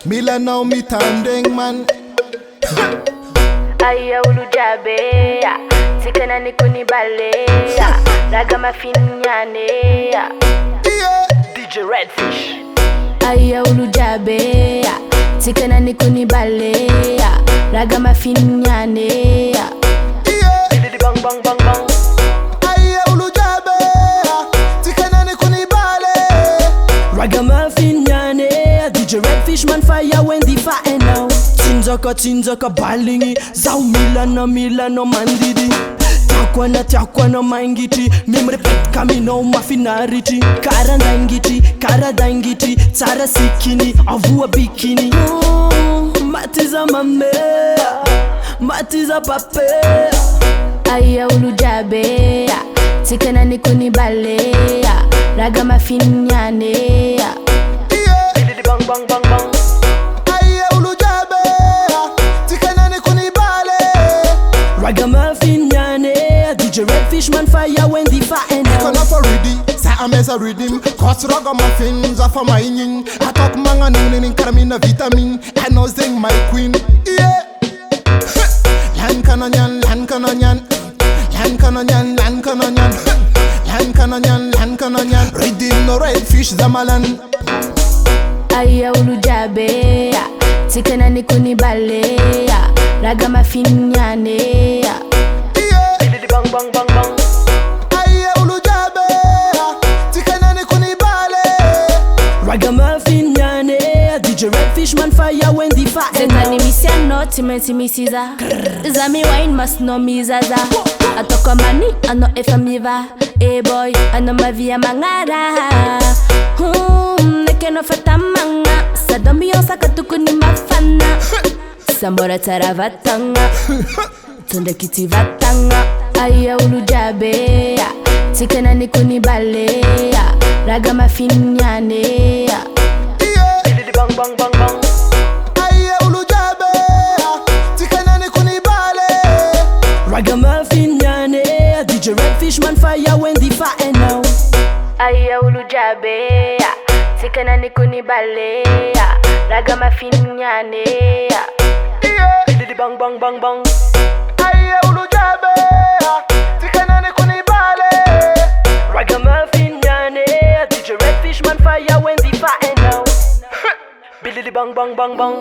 Mila now me tandeng man. Aya ulujabe tikana nikuni bale raga mafinyane DJ Redfish. Aya ulujabe tikana nikuni bale raga mafinyane bang bang bang bang. Aya ulujabe tikana nikuni bale raga mafinyane DJ Redfish man fire when the fire now. Tinzaka balingi zau milano mandidi Tiakwana mangiti Mimrepet kamino mafinariti Karadangiti Tsara sikini avua bikini Matiza mame Matiza pape Aya ulujabe tikana nikuni bale raga mafinyane bang bang bang bang. Ragamuffin-yane, DJ Redfish man fire when the fire now. Turn up a ready, say I'm as a rhythm. Cause ragamuffins are for my yin. I talk manga ning karamina vitamin. I know sing my queen, yeah. Lan kananyan. Reading no Redfish zamalan. Aya ulujabe tikana nikuni bale raga mafinyane bang bang bang bang. Aya ulujabe tikana nikuni bale Ragamuffin-yane, DJ Redfish man fire when the fire now. Zetani misia no timenti misiza Zami wine must no mizaza Atoko mani ano efamiva boy ano mavia mangara Neke no fatamanga Sadombi yon sakatukuni mafana Sambora taravatanga Tunde kiti vatanga. Aya ulujabe tikana nikuni bale raga mafinyane bang bang bang bang. Aya ulujabe tikana nikuni bale Ragamuffin-yane, DJ Redfish man fire when the fire now. Aya ulujabe tikana nikuni bale raga mafinyane bang bang bang bang. Aya ulujabe tikana nikuni bale Ragamuffin-yane, DJ Redfish man fire when the fire now. Billy bang bang bang bang.